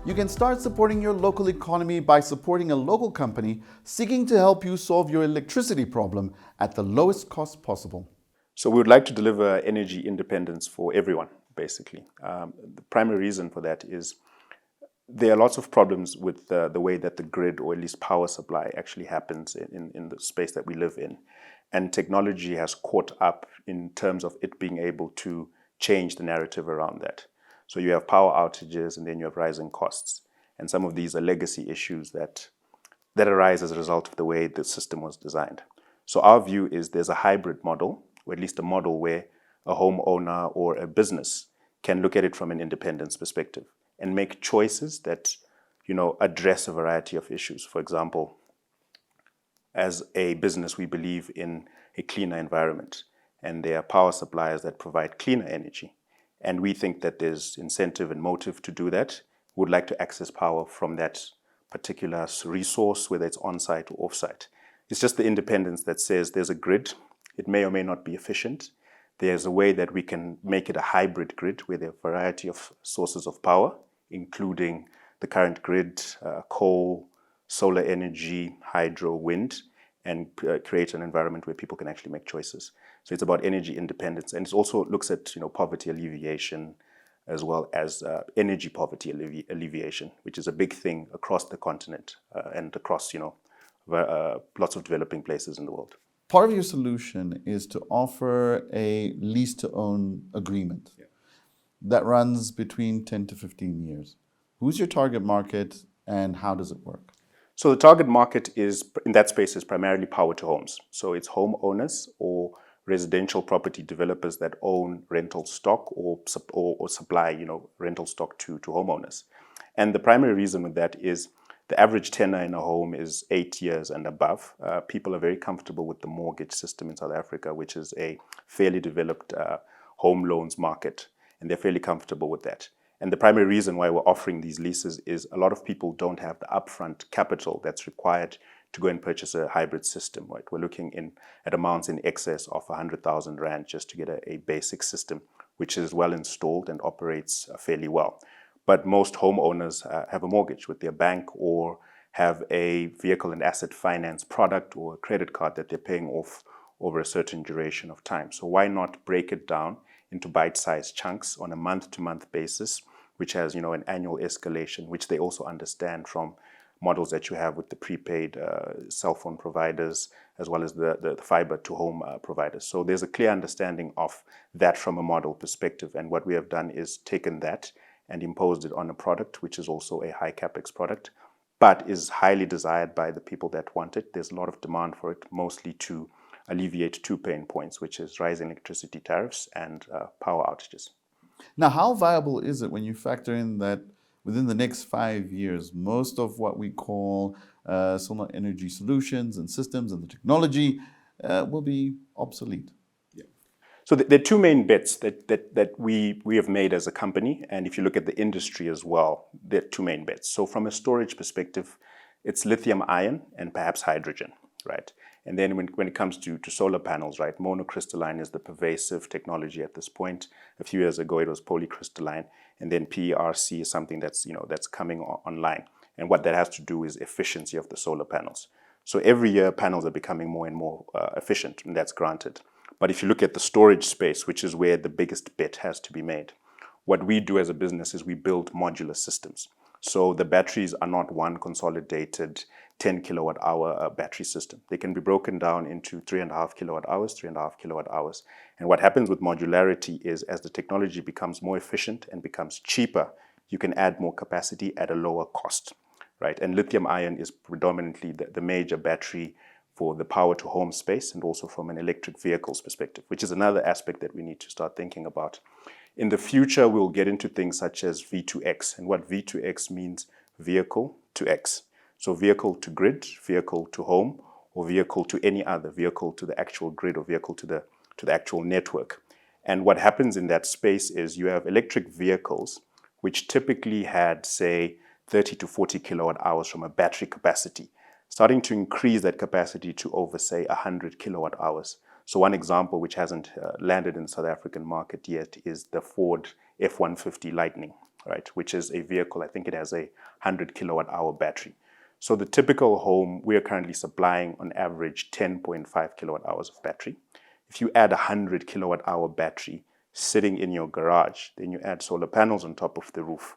You can start supporting your local economy by supporting a local company seeking to help you solve your electricity problem at the lowest cost possible. So we would like to deliver energy independence for everyone, basically. The primary reason for that is there are lots of problems with the way that the grid, or at least power supply, actually happens in the space that we live in. And technology has caught up in terms of it being able to change the narrative around that. So you have power outages and then you have rising costs. And some of these are legacy issues that arise as a result of the way the system was designed. So our view is there's a hybrid model, or at least a model where a homeowner or a business can look at it from an independence perspective and make choices that, address a variety of issues. For example, as a business, we believe in a cleaner environment, and there are power suppliers that provide cleaner energy. And we think that there's incentive and motive to do that. We would like to access power from that particular resource, whether it's on-site or off-site. It's just the independence that says there's a grid. It may or may not be efficient. There's a way that we can make it a hybrid grid where there are a variety of sources of power, including the current grid, coal, solar energy, hydro, wind, and create an environment where people can actually make choices. So it's about energy independence, and it also looks at poverty alleviation, as well as energy poverty alleviation, which is a big thing across the continent and across lots of developing places in the world. Part of your solution is to offer a lease to own agreement that runs between 10 to 15 years. Who's your target market and how does it work? So the target market in that space is primarily power to homes. So it's homeowners or residential property developers that own rental stock or supply rental stock to homeowners. And the primary reason with that is the average tenor in a home is 8 years and above. People are very comfortable with the mortgage system in South Africa, which is a fairly developed home loans market, and they're fairly comfortable with that. And the primary reason why we're offering these leases is a lot of people don't have the upfront capital that's required to go and purchase a hybrid system. Right? We're looking at amounts in excess of 100,000 Rand just to get a basic system, which is well installed and operates fairly well. But most homeowners have a mortgage with their bank or have a vehicle and asset finance product or a credit card that they're paying off over a certain duration of time. So why not break it down into bite-sized chunks on a month-to-month basis, which has an annual escalation, which they also understand from models that you have with the prepaid cell phone providers, as well as the fiber to home providers. So there's a clear understanding of that from a model perspective. And what we have done is taken that and imposed it on a product, which is also a high capex product, but is highly desired by the people that want it. There's a lot of demand for it, mostly to alleviate two pain points, which is rising electricity tariffs and power outages. Now, how viable is it when you factor in that within the next 5 years, most of what we call solar energy solutions and systems and the technology will be obsolete? So there are two main bets that we have made as a company, and if you look at the industry as well, there are two main bets. So from a storage perspective, it's lithium ion and perhaps hydrogen, right? And then when it comes to solar panels, right, monocrystalline is the pervasive technology at this point. A few years ago, it was polycrystalline, and then PERC is something that's coming online. And what that has to do is efficiency of the solar panels. So every year, panels are becoming more and more efficient, and that's granted. But if you look at the storage space, which is where the biggest bet has to be made, what we do as a business is we build modular systems. So the batteries are not one consolidated 10 kilowatt hour battery system. They can be broken down into 3.5 kilowatt hours, 3.5 kilowatt hours. And what happens with modularity is as the technology becomes more efficient and becomes cheaper, you can add more capacity at a lower cost, right? And lithium ion is predominantly the major battery for the power to home space and also from an electric vehicles perspective, which is another aspect that we need to start thinking about. In the future, we'll get into things such as V2X, and what V2X means, vehicle to X. So vehicle to grid, vehicle to home, or vehicle to any other, vehicle to the actual grid or vehicle to the actual network. And what happens in that space is you have electric vehicles, which typically had, say, 30 to 40 kilowatt hours from a battery capacity, starting to increase that capacity to over, say, 100 kilowatt hours. So one example which hasn't landed in the South African market yet is the Ford F-150 Lightning, right, which is a vehicle, I think it has a 100 kilowatt hour battery. So the typical home, we are currently supplying on average 10.5 kilowatt hours of battery. If you add a 100 kilowatt hour battery sitting in your garage, then you add solar panels on top of the roof,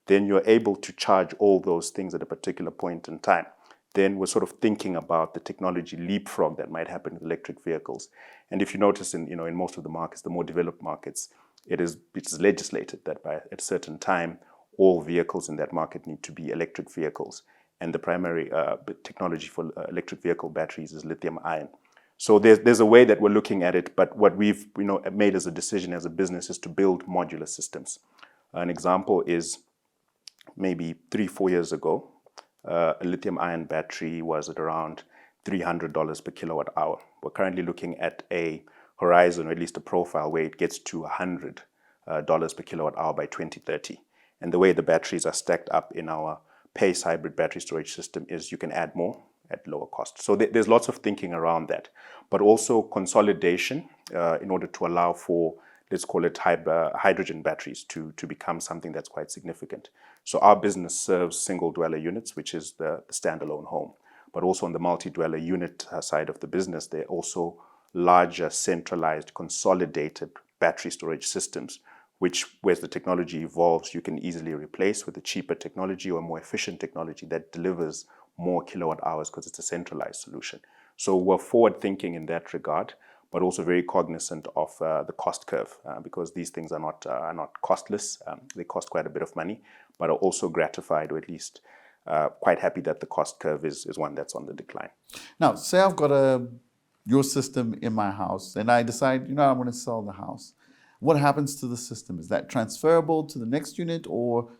then you're able to charge all those things at a particular point in time. Then we're sort of thinking about the technology leapfrog that might happen with electric vehicles. And if you notice in most of the markets, the more developed markets, it's legislated that by a certain time, all vehicles in that market need to be electric vehicles. And the primary technology for electric vehicle batteries is lithium ion. So there's a way that we're looking at it, but what we've made as a decision as a business is to build modular systems. An example is maybe 3-4 years ago, a lithium ion battery was at around $300 per kilowatt hour. We're currently looking at a horizon, or at least a profile, where it gets to $100 per kilowatt hour by 2030. And the way the batteries are stacked up in our PACE hybrid battery storage system is you can add more at lower cost. So there's lots of thinking around that, but also consolidation in order to allow for, let's call it hydrogen batteries to become something that's quite significant. So our business serves single dweller units, which is the standalone home, but also on the multi-dweller unit side of the business, there are also larger centralized consolidated battery storage systems, which, as the technology evolves, you can easily replace with a cheaper technology or more efficient technology that delivers more kilowatt hours because it's a centralized solution. So we're forward thinking in that regard, but also very cognizant of the cost curve because these things are not costless. They cost quite a bit of money, but are also gratified, or at least quite happy that the cost curve is one that's on the decline. Now, say I've got your system in my house and I decide, I'm going to sell the house. What happens to the system? Is that transferable to the next unit, or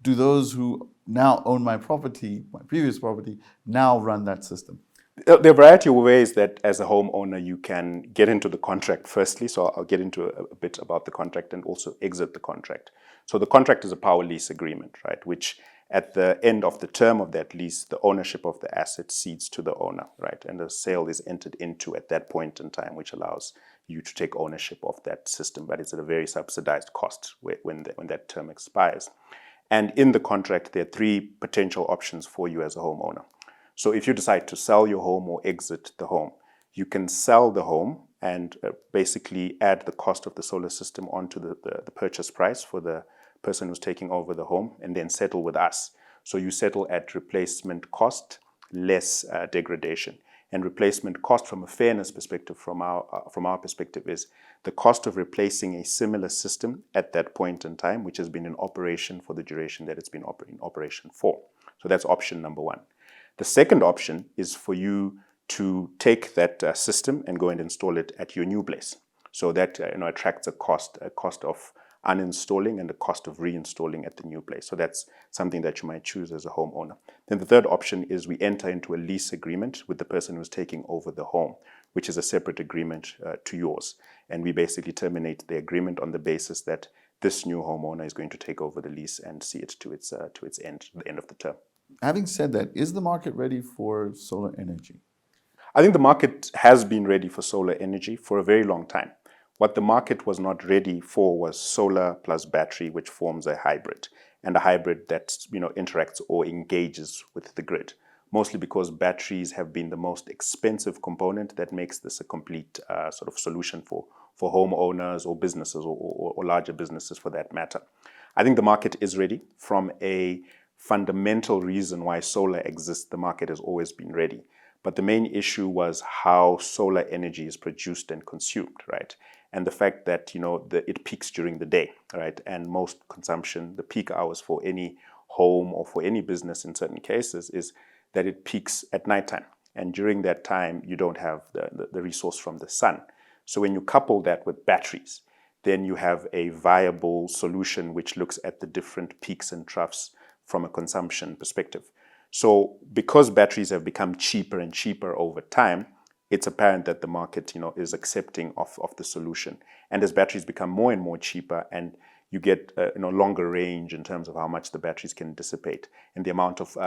do those who now own my property, my previous property, now run that system? There are a variety of ways that as a homeowner you can get into the contract firstly. So I'll get into a bit about the contract and also exit the contract. So the contract is a power lease agreement, right? Which at the end of the term of that lease, the ownership of the asset cedes to the owner, right? And the sale is entered into at that point in time, which allows you to take ownership of that system, but it's at a very subsidized cost when that term expires. And in the contract, there are 3 potential options for you as a homeowner. So if you decide to sell your home or exit the home, you can sell the home and basically add the cost of the solar system onto the purchase price for the person who's taking over the home and then settle with us. So you settle at replacement cost less degradation. And replacement cost from a fairness perspective, from our perspective, is the cost of replacing a similar system at that point in time, which has been in operation for the duration that it's been in operation for. So that's option number 1. The second option is for you to take that system and go and install it at your new place. So that attracts a cost of uninstalling and the cost of reinstalling at the new place. So that's something that you might choose as a homeowner. Then the third option is we enter into a lease agreement with the person who's taking over the home, which is a separate agreement to yours. And we basically terminate the agreement on the basis that this new homeowner is going to take over the lease and see it to its end, the end of the term. Having said that, is the market ready for solar energy? I think the market has been ready for solar energy for a very long time. What the market was not ready for was solar plus battery, which forms a hybrid, and a hybrid that interacts or engages with the grid. Mostly because batteries have been the most expensive component that makes this a complete sort of solution for homeowners or businesses or larger businesses for that matter. I think the market is ready. From a fundamental reason why solar exists, the market has always been ready. But the main issue was how solar energy is produced and consumed, right? And the fact that it peaks during the day, right? And most consumption, the peak hours for any home or for any business in certain cases is that it peaks at nighttime. And during that time, you don't have the resource from the sun. So when you couple that with batteries, then you have a viable solution which looks at the different peaks and troughs from a consumption perspective. So because batteries have become cheaper and cheaper over time, it's apparent that the market is accepting of the solution. And as batteries become more and more cheaper and you get longer range in terms of how much the batteries can dissipate and the amount of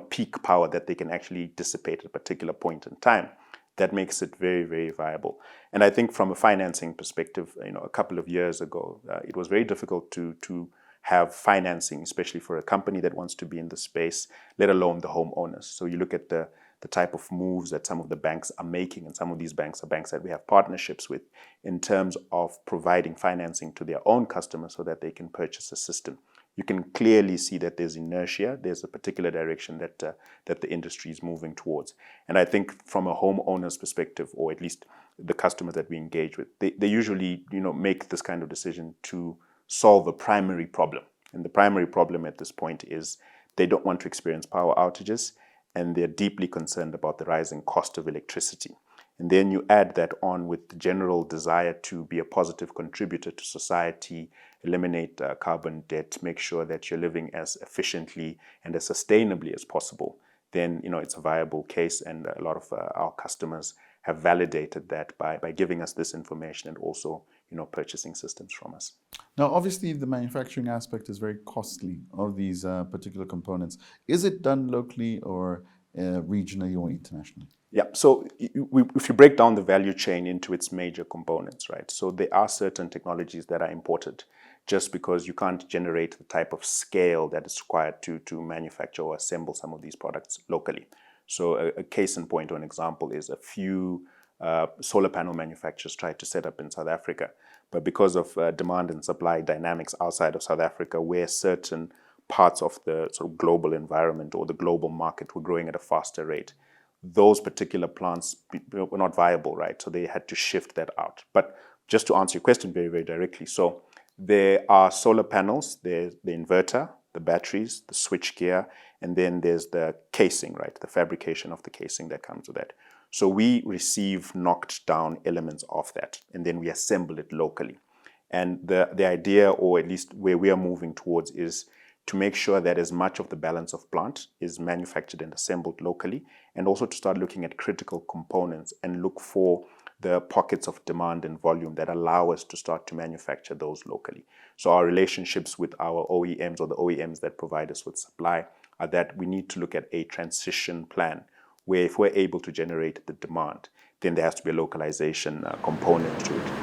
peak power that they can actually dissipate at a particular point in time, that makes it very, very viable. And I think from a financing perspective, a couple of years ago, it was very difficult to have financing, especially for a company that wants to be in the space, let alone the homeowners. So you look at the type of moves that some of the banks are making, and some of these banks are banks that we have partnerships with in terms of providing financing to their own customers so that they can purchase a system. You can clearly see that there's inertia, there's a particular direction that the industry is moving towards. And I think from a homeowner's perspective, or at least the customers that we engage with, they usually make this kind of decision to solve a primary problem. And the primary problem at this point is they don't want to experience power outages, and they're deeply concerned about the rising cost of electricity. And then you add that on with the general desire to be a positive contributor to society, eliminate carbon debt, make sure that you're living as efficiently and as sustainably as possible. Then it's a viable case, and a lot of our customers have validated that by giving us this information and also purchasing systems from us. Now, obviously, the manufacturing aspect is very costly of these particular components. Is it done locally or regionally or internationally? Yeah, so if you break down the value chain into its major components, right? So there are certain technologies that are imported just because you can't generate the type of scale that is required to manufacture or assemble some of these products locally. So a case in point or an example is a few solar panel manufacturers tried to set up in South Africa, but because of demand and supply dynamics outside of South Africa, where certain parts of the sort of global environment or the global market were growing at a faster rate, those particular plants were not viable, right? So they had to shift that out. But just to answer your question very, very directly, so there are solar panels, there's the inverter, the batteries, the switchgear, and then there's the casing, right? The fabrication of the casing that comes with that. So we receive knocked down elements of that, and then we assemble it locally. And the idea, or at least where we are moving towards, is to make sure that as much of the balance of plant is manufactured and assembled locally, and also to start looking at critical components and look for the pockets of demand and volume that allow us to start to manufacture those locally. So our relationships with our OEMs, or the OEMs that provide us with supply, are that we need to look at a transition plan where if we're able to generate the demand, then there has to be a localization component to it.